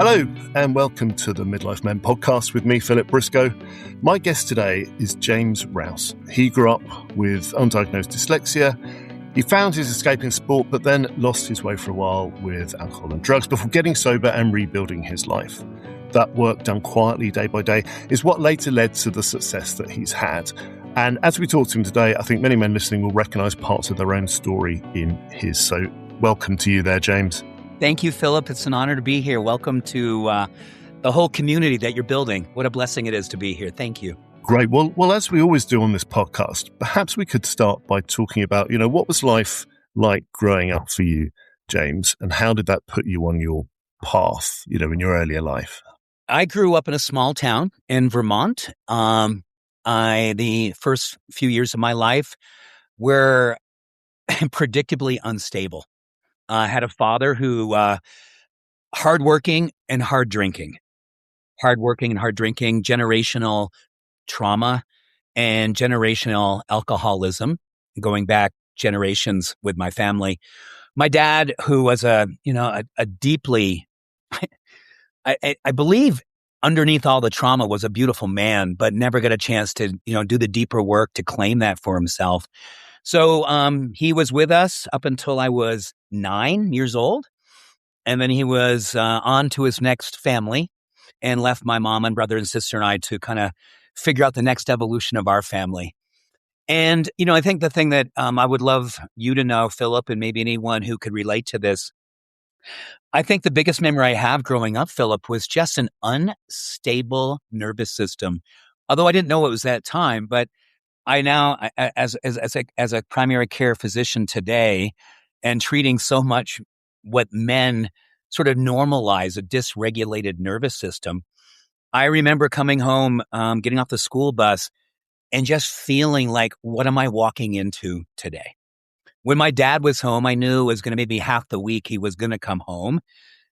Hello and welcome to the Midlife Men podcast with me, Philip Briscoe. My guest today is James Rouse. He grew up with undiagnosed dyslexia. He found his escape in sport, but then lost his way for a while with alcohol and drugs before getting sober and rebuilding his life. That work done quietly day by day is what later led to the success that he's had. And as we talk to him today, I think many men listening will recognise parts of their own story in his. So welcome to you there, James. Thank you, Philip. It's an honor to be here. Welcome to the whole community that you're building. What a blessing it is to be here. Thank you. Great. Well, as we always do on this podcast, perhaps we could start by talking about, what was life like growing up for you, James, and how did that put you on your path, in your earlier life? I grew up in a small town in Vermont. The first few years of my life were predictably unstable. I had a father who hardworking and hard drinking, generational trauma and generational alcoholism, going back generations with my family. My dad, who was a deeply, I believe underneath all the trauma was a beautiful man, but never got a chance to, do the deeper work to claim that for himself. So he was with us up until I was 9 years old. And then he was on to his next family and left my mom and brother and sister and I to kind of figure out the next evolution of our family. And, I think the thing that I would love you to know, Philip, and maybe anyone who could relate to this, I think the biggest memory I have growing up, Philip, was just an unstable nervous system. Although I didn't know it was that time, but I now, as a primary care physician today, and treating so much what men sort of normalize, a dysregulated nervous system. I remember coming home, getting off the school bus, and just feeling like, what am I walking into today? When my dad was home, I knew it was going to maybe half the week he was going to come home.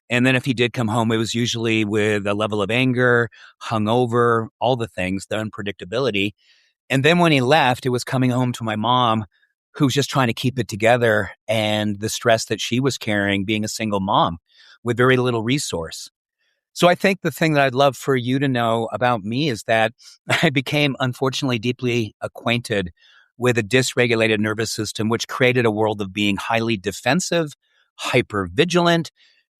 And then if he did come home, it was usually with a level of anger, hungover, all the things, the unpredictability. And then when he left, it was coming home to my mom, who was just trying to keep it together, and the stress that she was carrying being a single mom with very little resource. So I think the thing that I'd love for you to know about me is that I became, unfortunately, deeply acquainted with a dysregulated nervous system, which created a world of being highly defensive, hypervigilant,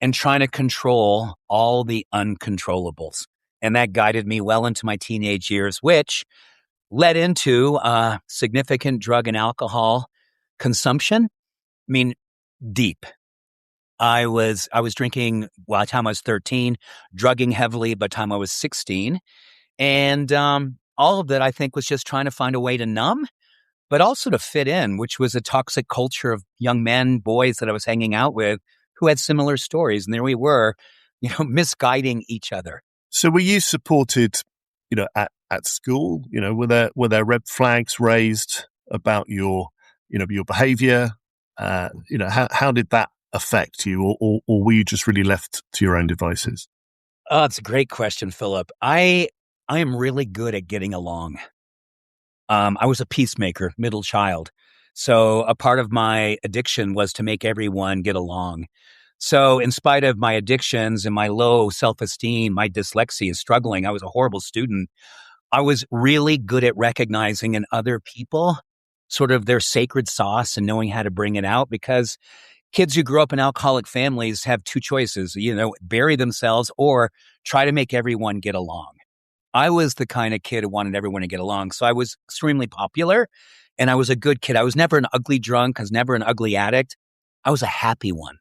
and trying to control all the uncontrollables. And that guided me well into my teenage years, which led into significant drug and alcohol consumption. I mean, deep. I was drinking by the time I was 13, drugging heavily by the time I was 16. And all of that, I think, was just trying to find a way to numb, but also to fit in, which was a toxic culture of young men, boys that I was hanging out with who had similar stories. And there we were, misguiding each other. So were you supported, at school? Were there red flags raised about your behavior? How did that affect you, or were you just really left to your own devices? Oh, it's a great question, Philip. I am really good at getting along. I was a peacemaker, middle child. So a part of my addiction was to make everyone get along. So in spite of my addictions and my low self-esteem, my dyslexia and struggling, I was a horrible student. I was really good at recognizing in other people sort of their sacred sauce and knowing how to bring it out, because kids who grew up in alcoholic families have two choices, bury themselves or try to make everyone get along. I was the kind of kid who wanted everyone to get along. So I was extremely popular and I was a good kid. I was never an ugly drunk. I was never an ugly addict. I was a happy one,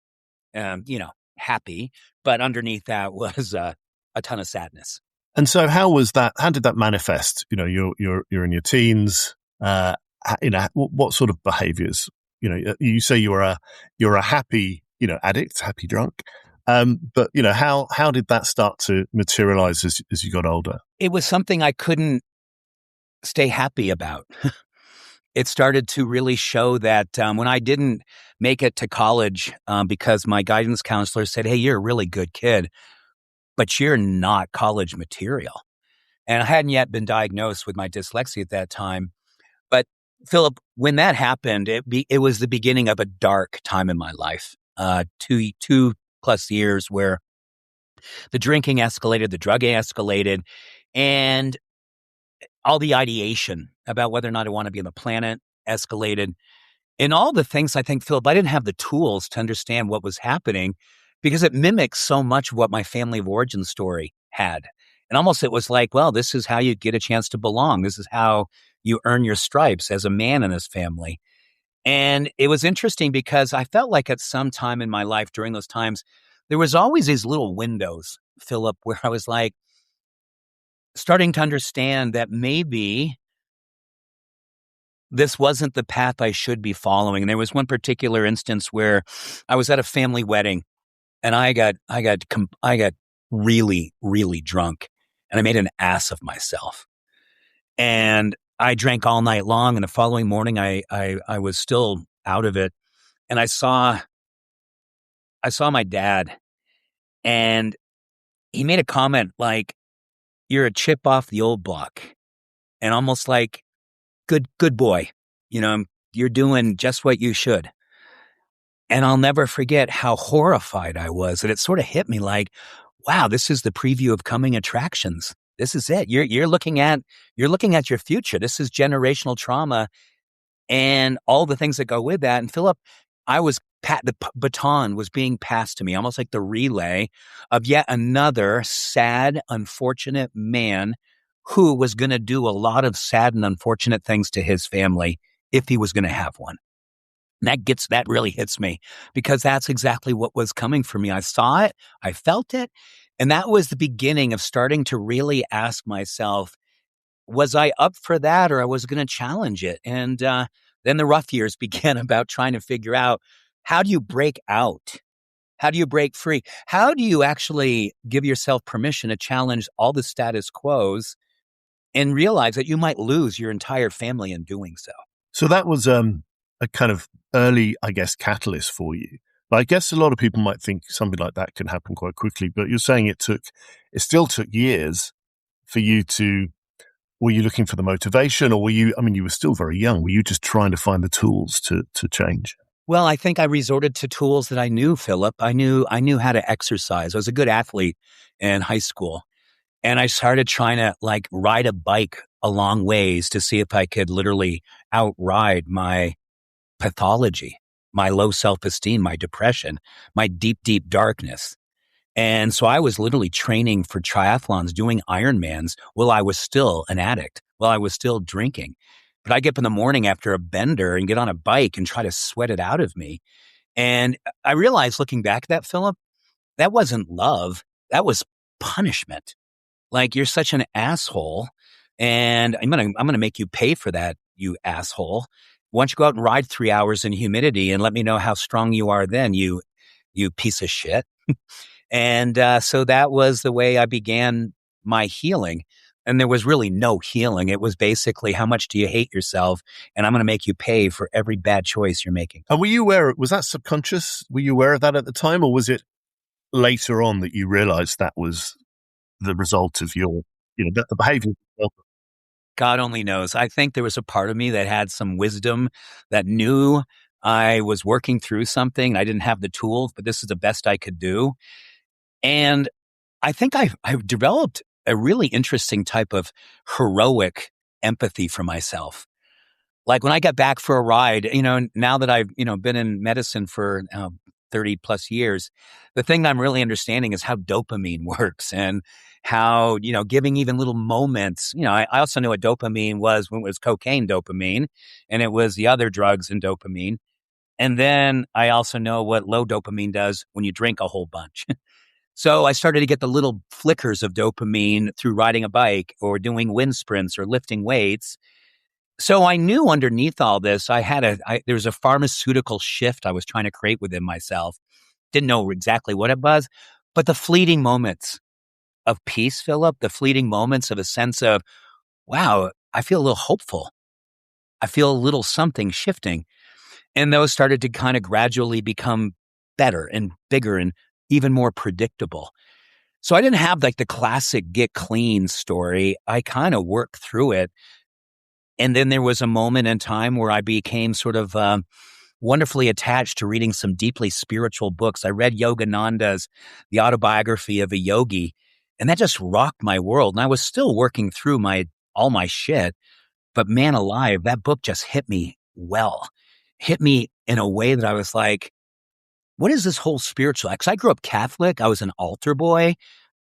happy, but underneath that was a ton of sadness. And so how did that manifest? You're in your teens, what sort of behaviors? You say you're a happy, addict, happy drunk. But how did that start to materialize as you got older? It was something I couldn't stay happy about. It started to really show that when I didn't make it to college, because my guidance counselor said, "Hey, you're a really good kid, but you're not college material." And I hadn't yet been diagnosed with my dyslexia at that time. But Philip, when that happened, it was the beginning of a dark time in my life. 2+ years where The drinking escalated, the drugging escalated, and all the ideation about whether or not I want to be on the planet escalated. And all the things, I think, Philip, I didn't have the tools to understand what was happening because it mimics so much of what my family of origin story had. And almost it was like, well, this is how you get a chance to belong. This is how you earn your stripes as a man in this family. And it was interesting because I felt like at some time in my life during those times, there was always these little windows, Philip, where I was like starting to understand that maybe this wasn't the path I should be following. And there was one particular instance where I was at a family wedding and I got really, really drunk and I made an ass of myself. And I drank all night long. And the following morning, I was still out of it. And I saw my dad and he made a comment like, "You're a chip off the old block," and almost like, good boy, you're doing just what you should. And I'll never forget how horrified I was. And it sort of hit me like, wow, this is the preview of coming attractions. This is it. You're looking at your future. This is generational trauma and all the things that go with that. And Philip, the baton was being passed to me, almost like the relay of yet another sad, unfortunate man who was going to do a lot of sad and unfortunate things to his family if he was going to have one. And that really hits me because that's exactly what was coming for me. I saw it, I felt it, and that was the beginning of starting to really ask myself, was I up for that or I was going to challenge it? And then the rough years began about trying to figure out, how do you break out? How do you break free? How do you actually give yourself permission to challenge all the status quos and realize that you might lose your entire family in doing so? So that was a kind of early, I guess, catalyst for you. But I guess a lot of people might think something like that can happen quite quickly, but you're saying it still took years for you to. Were you looking for the motivation, or you were still very young. Were you just trying to find the tools to change? Well, I think I resorted to tools that I knew, Philip. I knew how to exercise. I was a good athlete in high school. And I started trying to ride a bike a long ways to see if I could literally outride my pathology, my low self-esteem, my depression, my deep, deep darkness. And so I was literally training for triathlons, doing Ironmans while I was still an addict, while I was still drinking. But I get up in the morning after a bender and get on a bike and try to sweat it out of me. And I realized looking back at that, Philip, that wasn't love. That was punishment. Like, you're such an asshole, and I'm gonna make you pay for that, you asshole. Why don't you go out and ride 3 hours in humidity and let me know how strong you are then, you piece of shit. And so that was the way I began my healing. And there was really no healing. It was basically, how much do you hate yourself? And I'm going to make you pay for every bad choice you're making. And were you aware, was that subconscious? Were you aware of that at the time? Or was it later on that you realized that was the result of your, the behavior? God only knows. I think there was a part of me that had some wisdom, that knew I was working through something. I didn't have the tools, but this is the best I could do. And I think I've developed a really interesting type of heroic empathy for myself. Like when I got back for a ride, now that I've, been in medicine for 30 plus years, the thing I'm really understanding is how dopamine works and how, giving even little moments, I also knew what dopamine was when it was cocaine dopamine, and it was the other drugs and dopamine. And then I also know what low dopamine does when you drink a whole bunch. So I started to get the little flickers of dopamine through riding a bike or doing wind sprints or lifting weights. So I knew underneath all this, there was a pharmaceutical shift I was trying to create within myself. Didn't know exactly what it was, but the fleeting moments of peace, Philip, the fleeting moments of a sense of, wow, I feel a little hopeful. I feel a little something shifting. And those started to kind of gradually become better and bigger and even more predictable. So I didn't have the classic get clean story. I kind of worked through it. And then there was a moment in time where I became sort of wonderfully attached to reading some deeply spiritual books. I read Yogananda's The Autobiography of a Yogi, and that just rocked my world. And I was still working through all my shit, but man alive, that book just hit me in a way that I was like, what is this whole spiritual? Because I grew up Catholic, I was an altar boy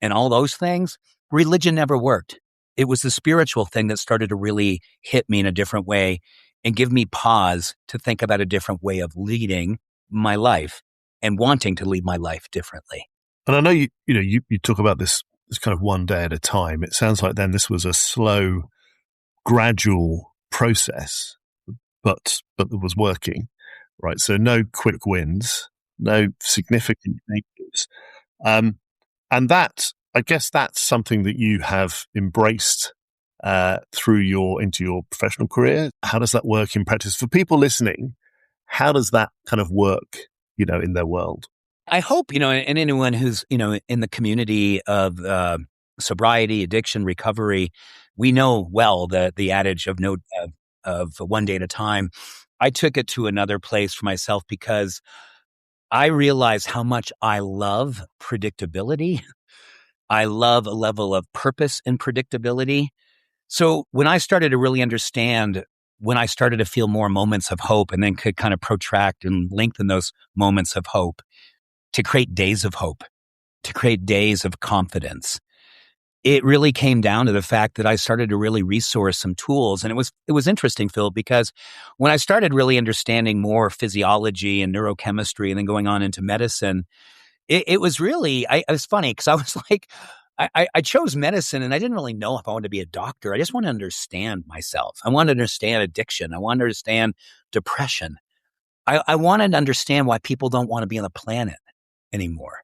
and all those things. Religion never worked. It was the spiritual thing that started to really hit me in a different way and give me pause to think about a different way of leading my life and wanting to lead my life differently. And I know you talk about this kind of one day at a time. It sounds like then this was a slow, gradual process, but it was working, right? So no quick wins, no significant changes. And that, I guess that's something that you have embraced into your professional career. How does that work in practice? For people listening, how does that kind of work, in their world? I hope, and anyone who's, in the community of sobriety, addiction, recovery, we know well the adage of one day at a time. I took it to another place for myself because I realized how much I love predictability. I love a level of purpose in predictability. So when I started to really understand, when I started to feel more moments of hope and then could kind of protract and lengthen those moments of hope to create days of hope, to create days of confidence, it really came down to the fact that I started to really resource some tools. And it was interesting, Phil, because when I started really understanding more physiology and neurochemistry and then going on into medicine, it was really, it was funny because I was like, I chose medicine and I didn't really know if I wanted to be a doctor. I just want to understand myself. I wanted to understand addiction. I wanted to understand depression. I wanted to understand why people don't want to be on the planet anymore.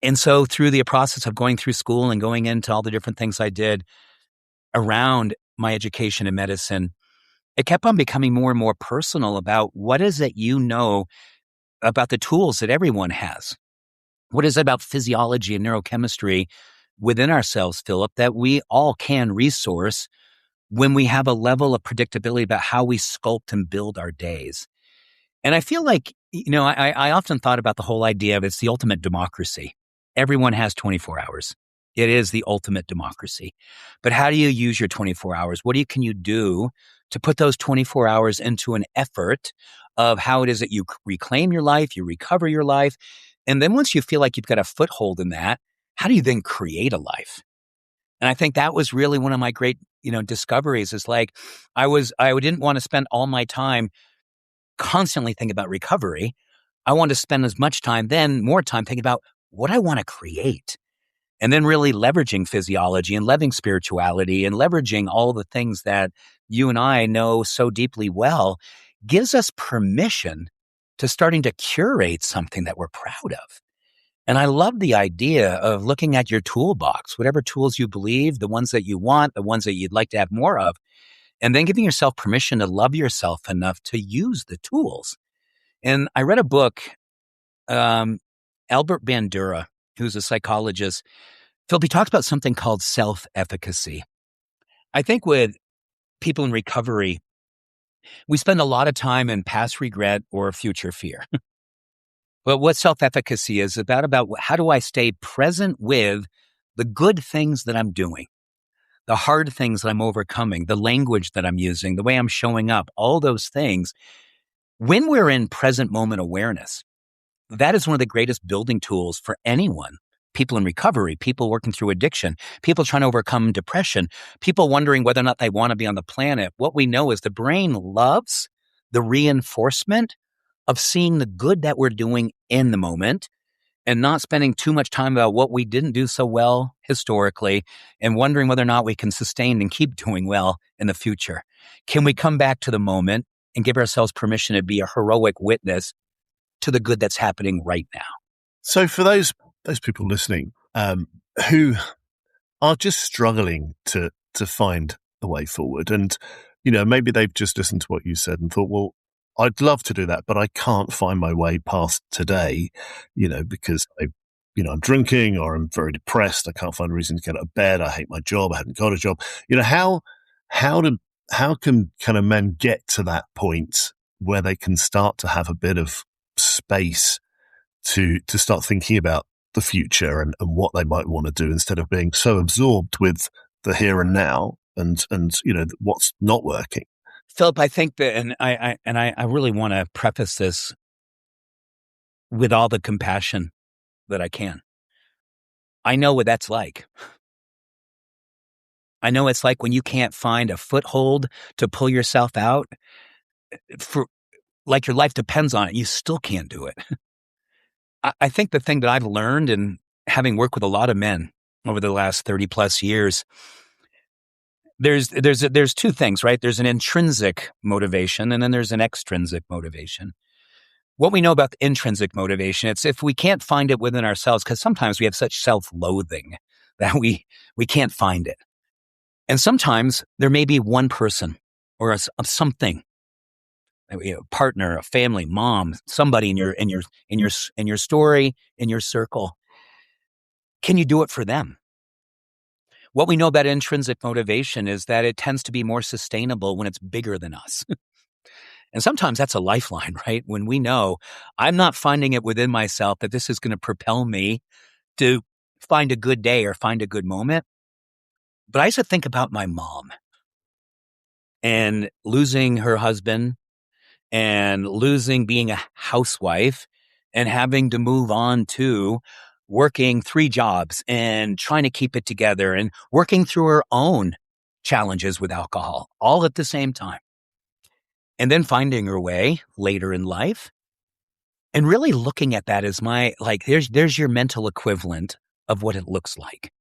And so through the process of going through school and going into all the different things I did around my education in medicine, it kept on becoming more and more personal about what is it about the tools that everyone has. What is it about physiology and neurochemistry within ourselves, Philip, that we all can resource when we have a level of predictability about how we sculpt and build our days? And I feel like, I often thought about the whole idea of it's the ultimate democracy. Everyone has 24 hours. It is the ultimate democracy. But how do you use your 24 hours? What can you do to put those 24 hours into an effort of how it is that you reclaim your life, you recover your life? And then once you feel like you've got a foothold in that, how do you then create a life? And I think that was really one of my great, discoveries is like, I didn't want to spend all my time constantly thinking about recovery. I wanted to spend as much time more time thinking about what I want to create. And then really leveraging physiology and leveraging spirituality and leveraging all the things that you and I know so deeply well gives us permission to starting to curate something that we're proud of. And I love the idea of looking at your toolbox, whatever tools you believe, the ones that you want, the ones that you'd like to have more of, and then giving yourself permission to love yourself enough to use the tools. And I read a book, Albert Bandura, who's a psychologist. Phil, he talks about something called self-efficacy. I think with people in recovery, we spend a lot of time in past regret or future fear. But what self-efficacy is about how do I stay present with the good things that I'm doing, the hard things that I'm overcoming, the language that I'm using, the way I'm showing up, all those things. When we're in present moment awareness, that is one of the greatest building tools for anyone. People in recovery, people working through addiction, people trying to overcome depression, people wondering whether or not they want to be on the planet. What we know is the brain loves the reinforcement of seeing the good that we're doing in the moment and not spending too much time about what we didn't do so well historically and wondering whether or not we can sustain and keep doing well in the future. Can we come back to the moment and give ourselves permission to be a heroic witness to the good that's happening right now? So for those people listening who are just struggling to find a way forward, and maybe they've just listened to what you said and thought, well, I'd love to do that, but I can't find my way past today, because I'm drinking or I'm very depressed. I can't find a reason to get out of bed. I hate my job. I haven't got a job. How can kind of men get to that point where they can start to have a bit of space to start thinking about the future and what they might want to do, instead of being so absorbed with the here and now and what's not working. Philip, I think that, and I really want to preface this with all the compassion that I can. I know what that's like. I know it's like when you can't find a foothold to pull yourself out, for like your life depends on it. You still can't do it. I think the thing that I've learned, in having worked with a lot of men over the last 30 plus years, there's two things, right? There's an intrinsic motivation, and then there's an extrinsic motivation. What we know about the intrinsic motivation, it's if we can't find it within ourselves, because sometimes we have such self-loathing that we can't find it. And sometimes there may be one person or something, a partner, a family, mom, somebody in your story, in your circle. Can you do it for them? What we know about intrinsic motivation is that it tends to be more sustainable when it's bigger than us. And sometimes that's a lifeline, right? When we know I'm not finding it within myself that this is going to propel me to find a good day or find a good moment. But I used to think about my mom and losing her husband and losing being a housewife and having to move on to working 3 jobs and trying to keep it together and working through her own challenges with alcohol all at the same time. And then finding her way later in life and really looking at that as there's your mental equivalent of what it looks like.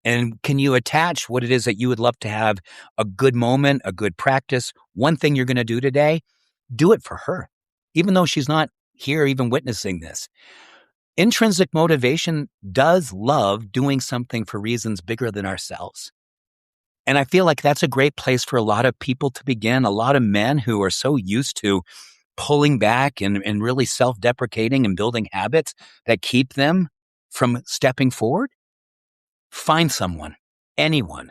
And can you attach what it is that you would love to have a good moment, a good practice, one thing you're going to do today? Do it for her, even though she's not here even witnessing this. Intrinsic motivation does love doing something for reasons bigger than ourselves. And I feel like that's a great place for a lot of people to begin. A lot of men who are so used to pulling back and really self-deprecating and building habits that keep them from stepping forward. Find someone, anyone,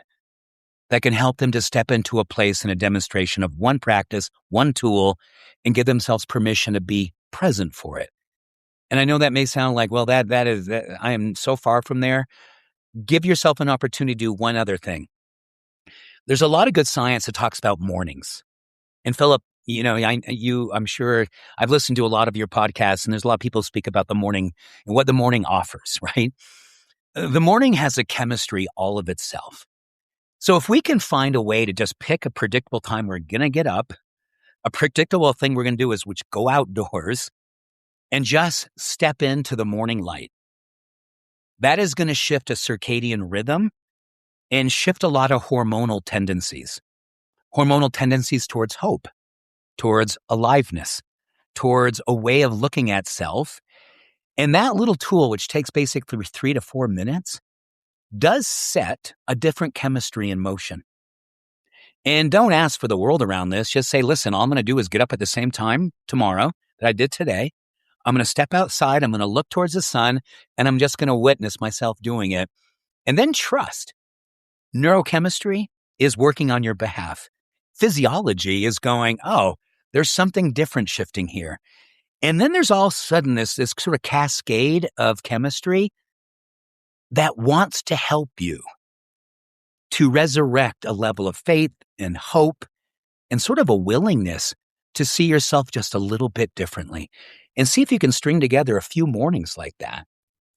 that can help them to step into a place and a demonstration of one practice, one tool, and give themselves permission to be present for it. And I know that may sound like, well, that I am so far from there. Give yourself an opportunity to do one other thing. There's a lot of good science that talks about mornings. And Philip, I'm sure I've listened to a lot of your podcasts, and there's a lot of people speak about the morning and what the morning offers, right? The morning has a chemistry all of itself. So if we can find a way to just pick a predictable time we're going to get up, a predictable thing we're going to do is go outdoors and just step into the morning light. That is going to shift a circadian rhythm and shift a lot of hormonal tendencies towards hope, towards aliveness, towards a way of looking at self. And that little tool, which takes basically 3 to 4 minutes, does set a different chemistry in motion. And don't ask for the world around this. Just say, listen, all I'm going to do is get up at the same time tomorrow that I did today. I'm going to step outside. I'm going to look towards the sun, and I'm just going to witness myself doing it. And then trust. Neurochemistry is working on your behalf. Physiology is going, oh, there's something different shifting here. And then there's all of a sudden this sort of cascade of chemistry that wants to help you to resurrect a level of faith and hope and sort of a willingness to see yourself just a little bit differently, and see if you can string together a few mornings like that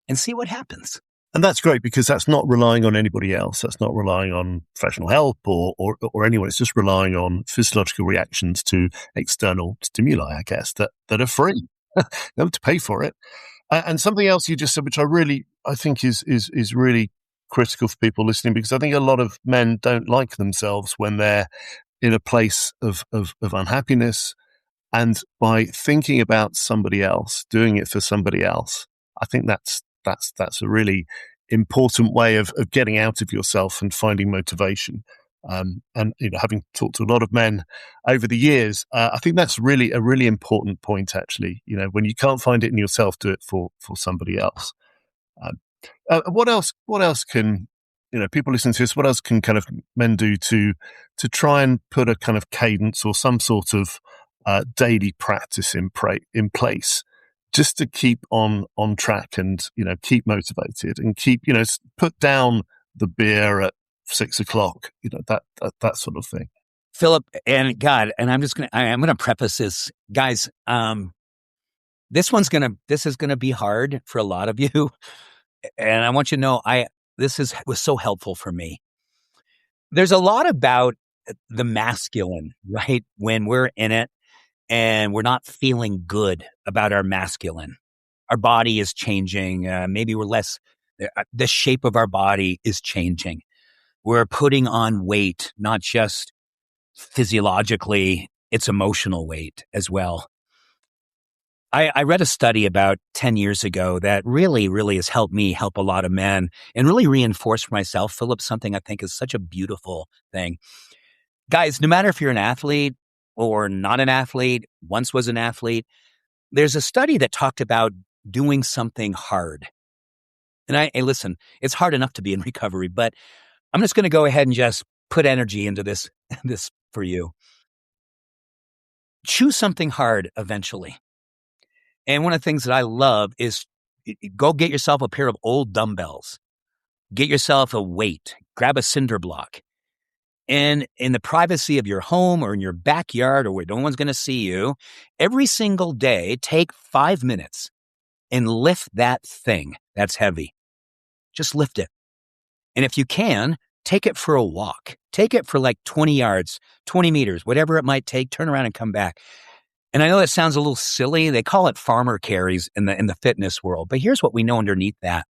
and see what happens. And that's great, because that's not relying on anybody else. That's not relying on professional help or anyone. It's just relying on physiological reactions to external stimuli, I guess, that are free. You don't have to pay for it. And something else you just said, which I think is really critical for people listening, because I think a lot of men don't like themselves when they're in a place of unhappiness. And by thinking about somebody else, doing it for somebody else, I think that's a really important way of getting out of yourself and finding motivation. And having talked to a lot of men over the years, I think that's really a really important point. Actually, when you can't find it in yourself, do it for somebody else. What else can people listening to this? What else can kind of men do to try and put a kind of cadence or some sort of daily practice in place, just to keep on track and, keep motivated and keep, put down the beer at 6 o'clock, that sort of thing. Philip, and God, and I'm gonna preface this, guys. This is gonna be hard for a lot of you, and I want you to know, was so helpful for me. There's a lot about the masculine, right? When we're in it and we're not feeling good about our masculine, our body is changing. Maybe we're less. The shape of our body is changing. We're putting on weight, not just physiologically, it's emotional weight as well. I read a study about 10 years ago that really, really has helped me help a lot of men and really reinforce for myself, Philip, something I think is such a beautiful thing. Guys, no matter if you're an athlete or not an athlete, once was an athlete, there's a study that talked about doing something hard. And hey, listen, it's hard enough to be in recovery, but I'm just going to go ahead and just put energy into this for you. Choose something hard eventually. And one of the things that I love is go get yourself a pair of old dumbbells. Get yourself a weight. Grab a cinder block. And in the privacy of your home or in your backyard or where no one's going to see you, every single day, take 5 minutes and lift that thing that's heavy. Just lift it. And if you can, take it for a walk. Take it for like 20 yards, 20 meters, whatever it might take. Turn around and come back. And I know that sounds a little silly. They call it farmer carries in the fitness world. But here's what we know underneath that.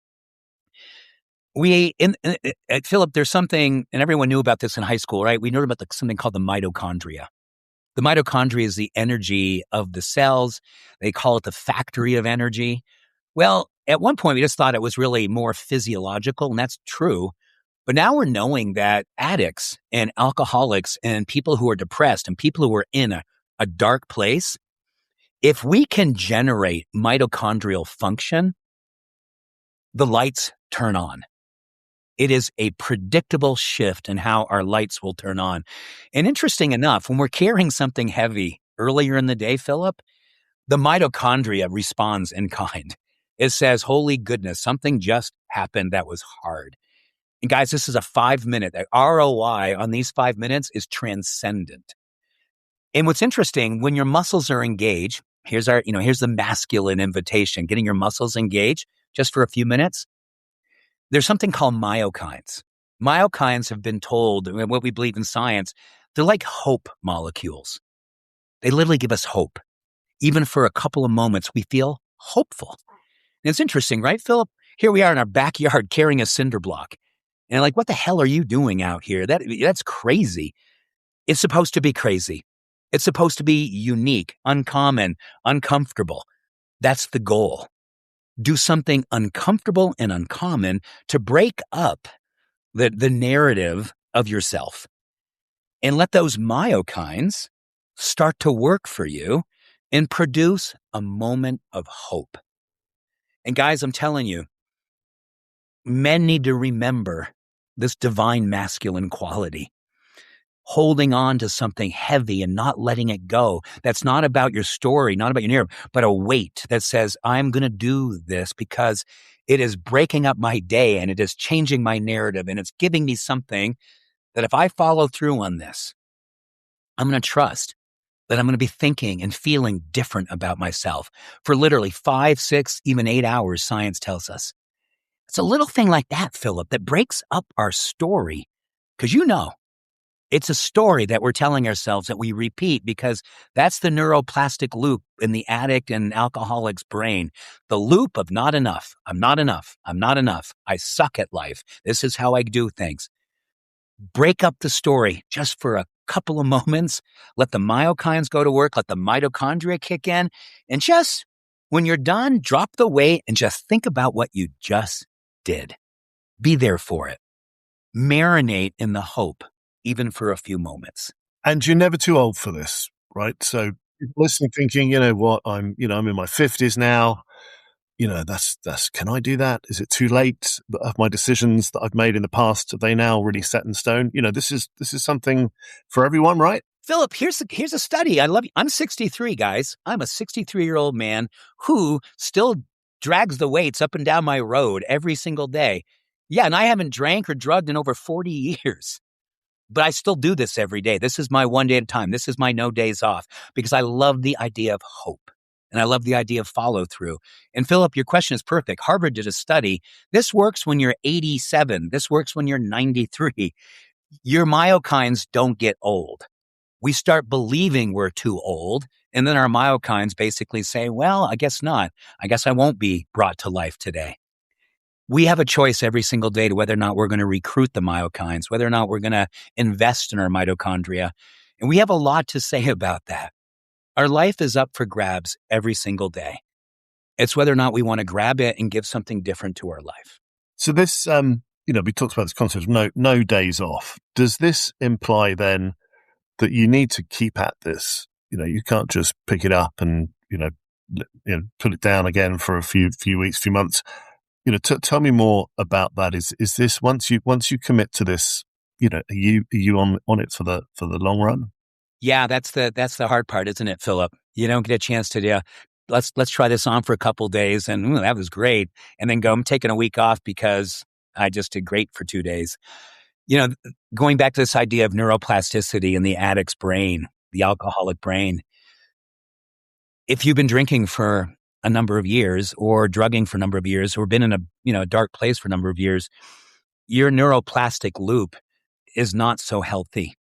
Philip, there's something, and everyone knew about this in high school, right? We knew about something called the mitochondria. The mitochondria is the energy of the cells. They call it the factory of energy. Well, at one point, we just thought it was really more physiological, and that's true. But now we're knowing that addicts and alcoholics and people who are depressed and people who are in a dark place, if we can generate mitochondrial function, the lights turn on. It is a predictable shift in how our lights will turn on. And interesting enough, when we're carrying something heavy earlier in the day, Philip, the mitochondria responds in kind. It says, holy goodness, something just happened that was hard. And guys, this is a 5-minute. The ROI on these 5 minutes is transcendent. And what's interesting, when your muscles are engaged, here's the masculine invitation, getting your muscles engaged just for a few minutes. There's something called myokines. Myokines have been told, what we believe in science, they're like hope molecules. They literally give us hope. Even for a couple of moments, we feel hopeful. And it's interesting, right, Philip? Here we are in our backyard carrying a cinder block. And like, what the hell are you doing out here? That's crazy. It's supposed to be crazy. It's supposed to be unique, uncommon, uncomfortable. That's the goal. Do something uncomfortable and uncommon to break up the narrative of yourself and let those myokines start to work for you and produce a moment of hope. And guys, I'm telling you, men need to remember this divine masculine quality. Holding on to something heavy and not letting it go. That's not about your story, not about your narrative, but a weight that says, I'm going to do this because it is breaking up my day and it is changing my narrative and it's giving me something that if I follow through on this, I'm going to trust that I'm going to be thinking and feeling different about myself for literally 5, 6, even 8 hours, science tells us. It's a little thing like that, Philip, that breaks up our story because it's a story that we're telling ourselves that we repeat because that's the neuroplastic loop in the addict and alcoholic's brain. The loop of not enough. I'm not enough. I'm not enough. I suck at life. This is how I do things. Break up the story just for a couple of moments. Let the myokines go to work. Let the mitochondria kick in. And just when you're done, drop the weight and just think about what you just did. Be there for it. Marinate in the hope. Even for a few moments. And you're never too old for this, right? So listening, thinking, you know what, I'm in my 50s now. That's can I do that? Is it too late? Have my decisions that I've made in the past, are they now really set in stone? This is something for everyone, right? Philip, here's a study. I love you. I'm 63, guys. I'm a 63-year-old man who still drags the weights up and down my road every single day. Yeah, and I haven't drank or drugged in over 40 years. But I still do this every day. This is my one day at a time. This is my no days off because I love the idea of hope and I love the idea of follow through. And Philip, your question is perfect. Harvard did a study. This works when you're 87. This works when you're 93. Your myokines don't get old. We start believing we're too old. And then our myokines basically say, well, I guess not. I guess I won't be brought to life today. We have a choice every single day to whether or not we're going to recruit the myokines, whether or not we're going to invest in our mitochondria. And we have a lot to say about that. Our life is up for grabs every single day. It's whether or not we want to grab it and give something different to our life. So this, we talked about this concept of no days off. Does this imply then that you need to keep at this? You can't just pick it up and, put it down again for a few weeks, few months. Tell me more about that. Is this once you commit to this, are you on it for the long run? Yeah, that's the hard part, isn't it, Philip? You don't get a chance to let's try this on for a couple of days, and that was great, and then go. I'm taking a week off because I just did great for 2 days. Going back to this idea of neuroplasticity in the addict's brain, the alcoholic brain. If you've been drinking for a number of years or drugging for a number of years or been in a dark place for a number of years, your neuroplastic loop is not so healthy.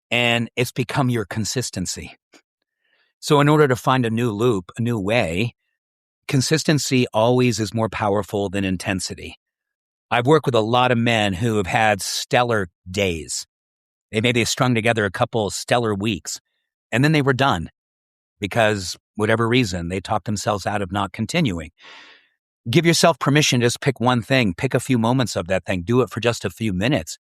And it's become your consistency. So in order to find a new loop, a new way, consistency always is more powerful than intensity. I've worked with a lot of men who have had stellar days. They maybe strung together a couple stellar weeks, and then they were done because whatever reason, they talked themselves out of not continuing. Give yourself permission to just pick one thing, pick a few moments of that thing, do it for just a few minutes.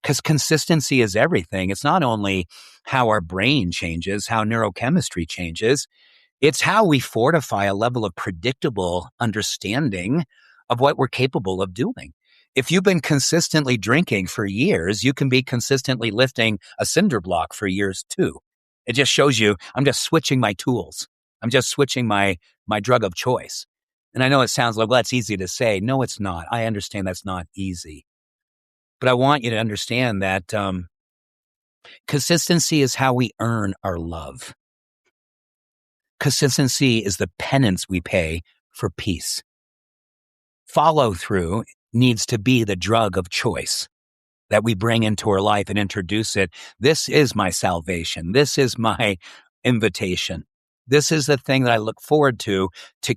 Because consistency is everything. It's not only how our brain changes, how neurochemistry changes, it's how we fortify a level of predictable understanding of what we're capable of doing. If you've been consistently drinking for years, you can be consistently lifting a cinder block for years too. It just shows you I'm just switching my tools. I'm just switching my drug of choice. And I know it sounds like, well, that's easy to say. No, it's not. I understand that's not easy. But I want you to understand that consistency is how we earn our love. Consistency is the penance we pay for peace. Follow through needs to be the drug of choice that we bring into our life and introduce it. This is my salvation. This is my invitation. This is the thing that I look forward to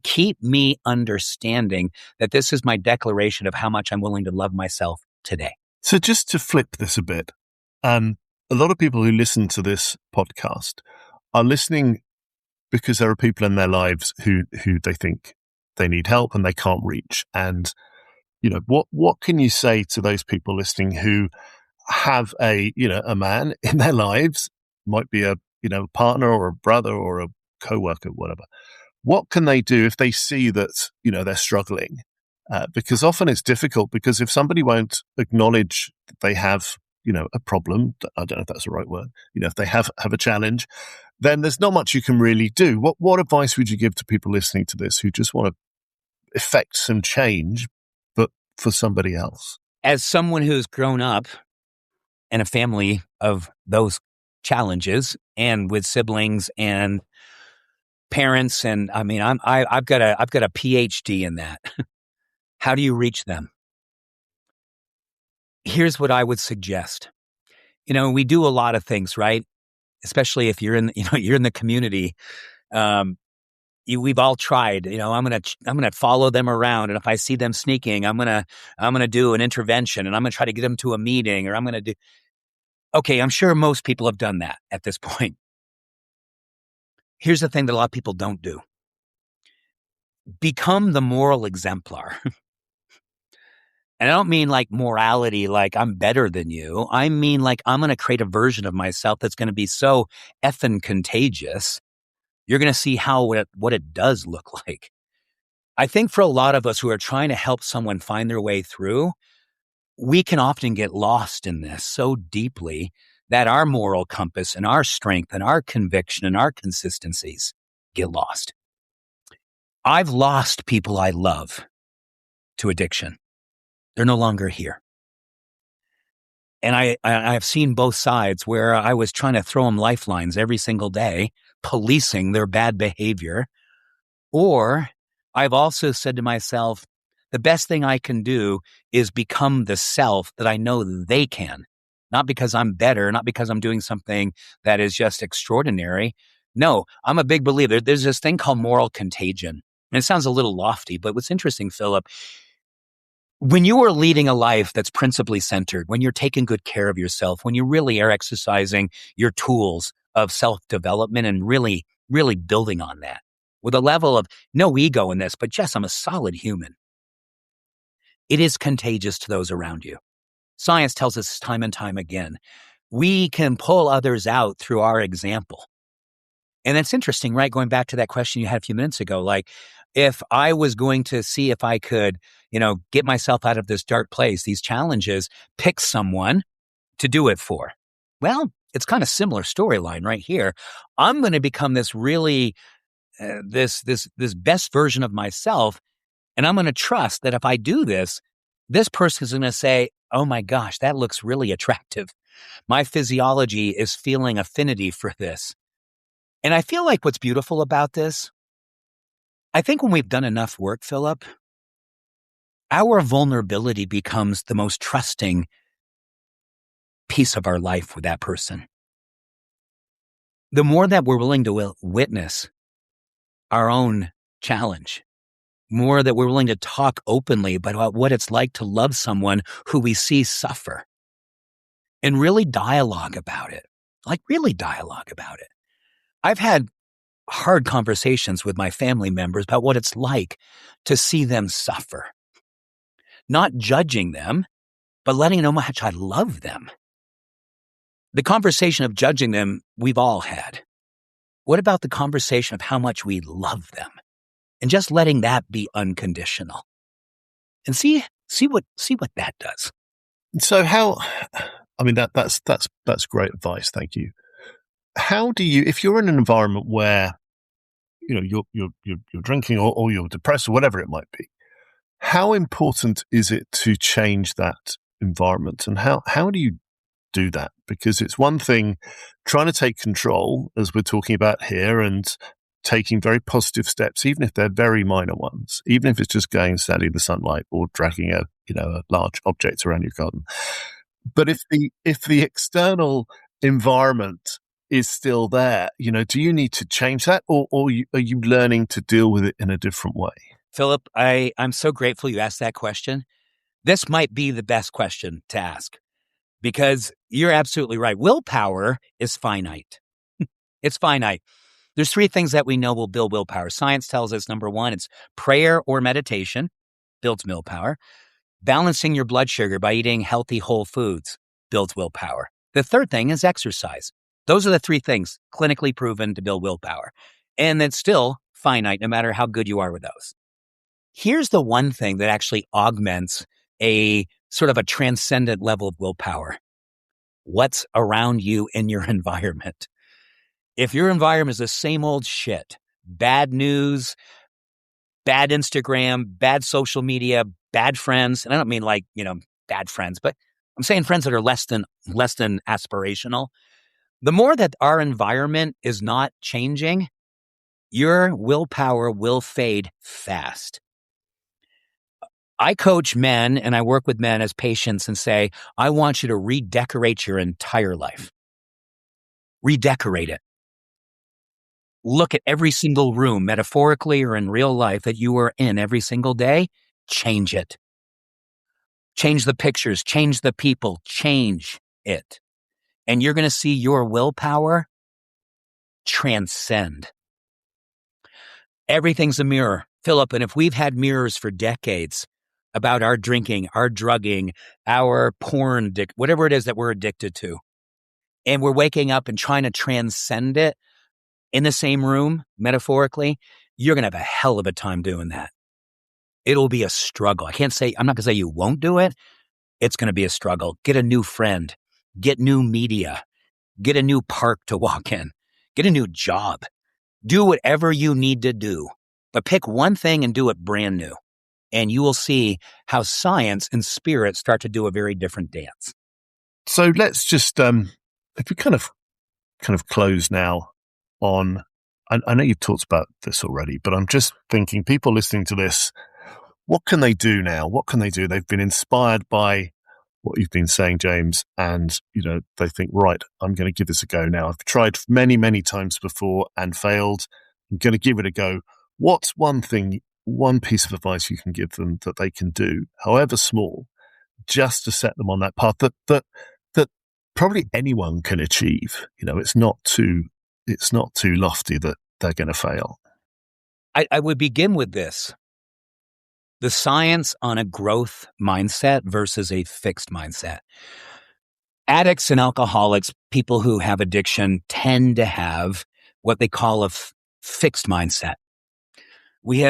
keep me understanding that this is my declaration of how much I'm willing to love myself today. So just to flip this a bit, a lot of people who listen to this podcast are listening because there are people in their lives who they think they need help and they can't reach. And, what can you say to those people listening who have a man in their lives, might be a partner or a brother or a co-worker, whatever. What can they do if they see that, they're struggling? Because often it's difficult because if somebody won't acknowledge that they have, a problem, I don't know if that's the right word, if they have a challenge, then there's not much you can really do. What advice would you give to people listening to this who just want to effect some change, but for somebody else? As someone who's grown up in a family of those challenges and with siblings and parents, and I mean, I've got a PhD in that. How do you reach them? Here's what I would suggest. We do a lot of things, right? Especially if you're in, you're in the community. We've all tried. I'm gonna follow them around, and if I see them sneaking, I'm gonna do an intervention, and I'm gonna try to get them to a meeting, or I'm gonna do. Okay, I'm sure most people have done that at this point. Here's the thing that a lot of people don't do. Become the moral exemplar. And I don't mean like morality, like I'm better than you. I mean like I'm going to create a version of myself that's going to be so effing contagious. You're going to see what it does look like. I think for a lot of us who are trying to help someone find their way through, we can often get lost in this so deeply that our moral compass and our strength and our conviction and our consistencies get lost. I've lost people I love to addiction. They're no longer here. And I have seen both sides where I was trying to throw them lifelines every single day, policing their bad behavior. Or I've also said to myself, the best thing I can do is become the self that I know they can. Not because I'm better, not because I'm doing something that is just extraordinary. No, I'm a big believer. There's this thing called moral contagion. And it sounds a little lofty, but what's interesting, Philip, when you are leading a life that's principally centered, when you're taking good care of yourself, when you really are exercising your tools of self-development and really, really building on that with a level of no ego in this, but just I'm a solid human. It is contagious to those around you. Science tells us time and time again, we can pull others out through our example. And that's interesting, right? Going back to that question you had a few minutes ago, like if I was going to see if I could, get myself out of this dark place, these challenges, pick someone to do it for. Well, it's kind of similar storyline right here. I'm going to become this really, this best version of myself. And I'm going to trust that if I do this, this person is going to say, oh my gosh, that looks really attractive. My physiology is feeling affinity for this. And I feel like what's beautiful about this, I think when we've done enough work, Philip, our vulnerability becomes the most trusting piece of our life with that person. The more that we're willing to witness our own challenge, more that we're willing to talk openly about what it's like to love someone who we see suffer and really dialogue about it, I've had hard conversations with my family members about what it's like to see them suffer. Not judging them, but letting them know how much I love them. The conversation of judging them, we've all had. What about the conversation of how much we love them? And just letting that be unconditional. And see what that does. So that's great advice. Thank you. How do you, if you're in an environment where, you're drinking or you're depressed or whatever it might be, how important is it to change that environment? And how do you do that? Because it's one thing trying to take control, as we're talking about here, and taking very positive steps, even if they're very minor ones, even if it's just going and standing in the sunlight or dragging a large object around your garden. But if the external environment is still there, do you need to change that, or are you learning to deal with it in a different way? Philip, I'm so grateful you asked that question. This might be the best question to ask because you're absolutely right. Willpower is finite. It's finite. There's three things that we know will build willpower. Science tells us, number one, it's prayer or meditation builds willpower. Balancing your blood sugar by eating healthy whole foods builds willpower. The third thing is exercise. Those are the three things clinically proven to build willpower. And it's still finite no matter how good you are with those. Here's the one thing that actually augments a sort of a transcendent level of willpower. What's around you in your environment? If your environment is the same old shit, bad news, bad Instagram, bad social media, bad friends, and I don't mean like, bad friends, but I'm saying friends that are less than aspirational. The more that our environment is not changing, your willpower will fade fast. I coach men and I work with men as patients and say, I want you to redecorate your entire life. Redecorate it. Look at every single room, metaphorically or in real life, that you are in every single day. Change it. Change the pictures, change the people, change it. And you're going to see your willpower transcend. Everything's a mirror, Philip. And if we've had mirrors for decades about our drinking, our drugging, our porn, whatever it is that we're addicted to, and we're waking up and trying to transcend it in the same room, metaphorically, you're going to have a hell of a time doing that. It'll be a struggle. I'm not going to say you won't do it. It's going to be a struggle. Get a new friend. Get new media. get a new park to walk in, get a new job, do whatever you need to do, but pick one thing and do it brand new. And you will see how science and spirit start to do a very different dance. So let's just, if we kind of close now on, I know you've talked about this already, but I'm just thinking, people listening to this, what can they do now? What can they do? They've been inspired by what you've been saying, James, and, they think, right, I'm going to give this a go now. I've tried many, many times before and failed. I'm going to give it a go. What's one piece of advice you can give them that they can do, however small, just to set them on that path that probably anyone can achieve? It's not too lofty that they're going to fail. I would begin with this. The science on a growth mindset versus a fixed mindset. Addicts and alcoholics, people who have addiction, tend to have what they call a fixed mindset. We've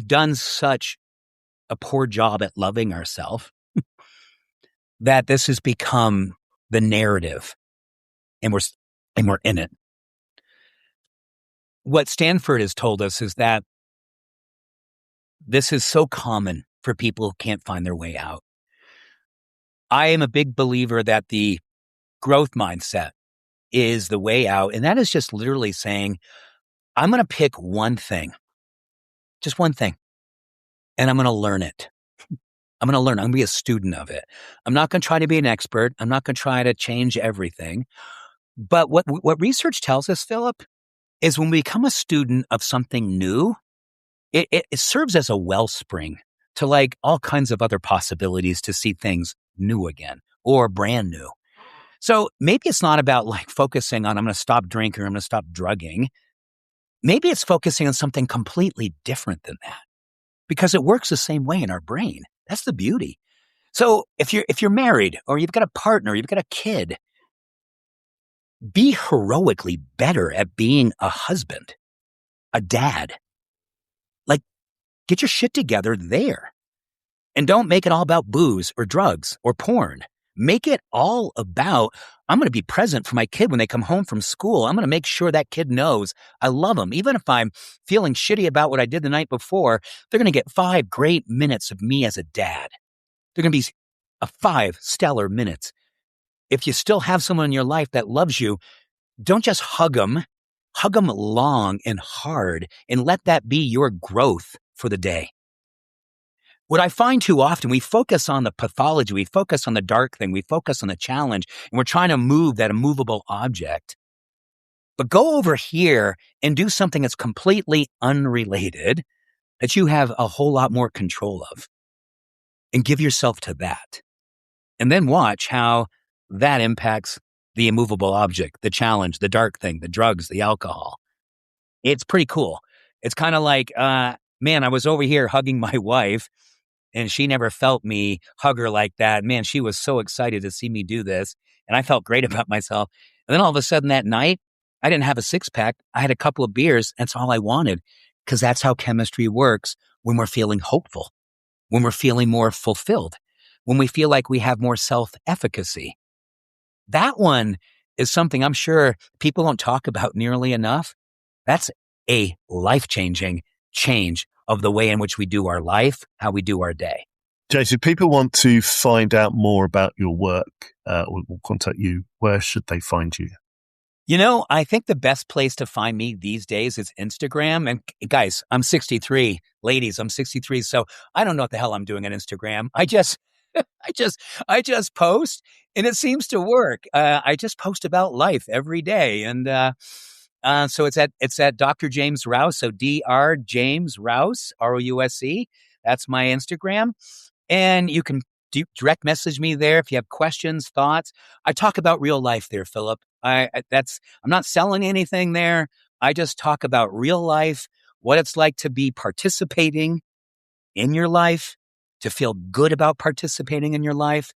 done such a poor job at loving ourselves that this has become the narrative, and we're in it. What Stanford has told us is that this is so common for people who can't find their way out. I am a big believer that the growth mindset is the way out, and that is just literally saying, I'm going to pick one thing, just one thing, and I'm going to learn it. I'm going to be a student of it. I'm not going to try to be an expert. I'm not going to try to change everything. But what research tells us, Philip, is when we become a student of something new, it serves as a wellspring to like all kinds of other possibilities to see things new again or brand new. So maybe it's not about like focusing on, I'm going to stop drinking or I'm going to stop drugging. Maybe it's focusing on something completely different than that, because it works the same way in our brain. That's the beauty. So if you're married or you've got a partner, you've got a kid, be heroically better at being a husband, a dad. Like, get your shit together there. And don't make it all about booze or drugs or porn. Make it all about, I'm going to be present for my kid when they come home from school. I'm going to make sure that kid knows I love them. Even if I'm feeling shitty about what I did the night before, they're going to get 5 great minutes of me as a dad. They're going to be 5 stellar minutes. If you still have someone in your life that loves you, don't just hug them long and hard, and let that be your growth for the day. What I find too often, we focus on the pathology, we focus on the dark thing, we focus on the challenge, and we're trying to move that immovable object. But go over here and do something that's completely unrelated, that you have a whole lot more control of, and give yourself to that. And then watch how that impacts the immovable object, the challenge, the dark thing, the drugs, the alcohol. It's pretty cool. It's kind of like, man, I was over here hugging my wife, and she never felt me hug her like that. Man, she was so excited to see me do this, and I felt great about myself. And then all of a sudden that night, I didn't have a 6-pack. I had a couple of beers. That's all I wanted, because that's how chemistry works when we're feeling hopeful, when we're feeling more fulfilled, when we feel like we have more self-efficacy. That one is something I'm sure people don't talk about nearly enough. That's a life-changing change of the way in which we do our life, how we do our day. Jason, if people want to find out more about your work or contact you, where should they find you? I think the best place to find me these days is Instagram. And guys, I'm 63. Ladies, I'm 63. So I don't know what the hell I'm doing on Instagram. I just post, and it seems to work. I just post about life every day. And so it's at Dr. James Rouse. So Dr. James Rouse, Rouse. That's my Instagram. And you can direct message me there if you have questions, thoughts. I talk about real life there, Philip. I'm not selling anything there. I just talk about real life, what it's like to be participating in your life, to feel good about participating in your life.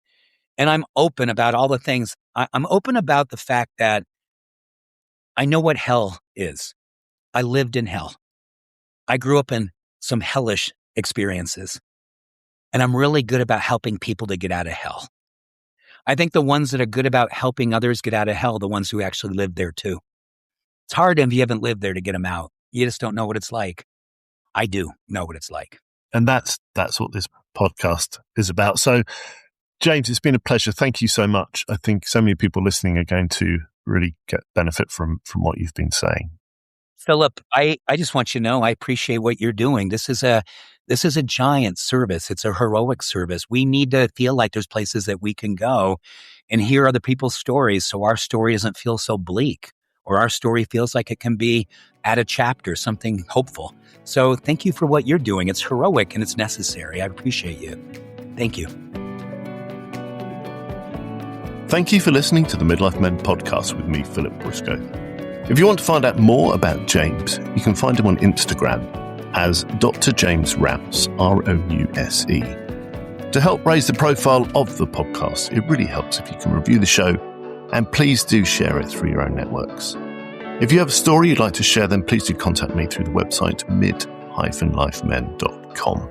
And I'm open about all the things. I'm open about the fact that I know what hell is. I lived in hell. I grew up in some hellish experiences. And I'm really good about helping people to get out of hell. I think the ones that are good about helping others get out of hell, the ones who actually live there too. It's hard if you haven't lived there to get them out. You just don't know what it's like. I do know what it's like. And that's what this podcast is about. So, James, it's been a pleasure. Thank you so much. I think so many people listening are going to really get benefit from what you've been saying. Philip, I just want you to know I appreciate what you're doing. This is a giant service. It's a heroic service. We need to feel like there's places that we can go and hear other people's stories so our story doesn't feel so bleak, or our story feels like it can be add a chapter, something hopeful. So thank you for what you're doing. It's heroic and it's necessary. I appreciate you. Thank you. Thank you for listening to the Midlife Men podcast with me, Philip Briscoe. If you want to find out more about James, you can find him on Instagram as Dr James Rouse, Rouse. To help raise the profile of the podcast, it really helps if you can review the show, and please do share it through your own networks. If you have a story you'd like to share, then please do contact me through the website mid-lifemen.com.